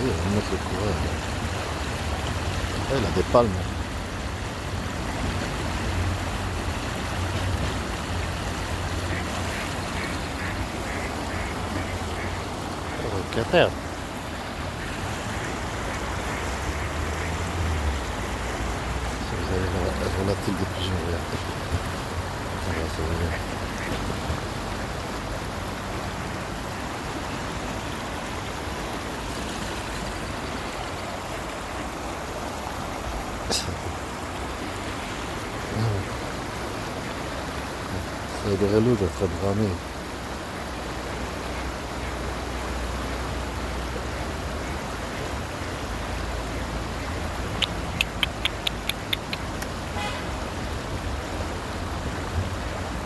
Oui, on monte le coureur. Il a des palmes. Locataire. Si vous avez la volatile des pigeons, regardez. Voilà, ça va bien. C'est de relou d'être brané.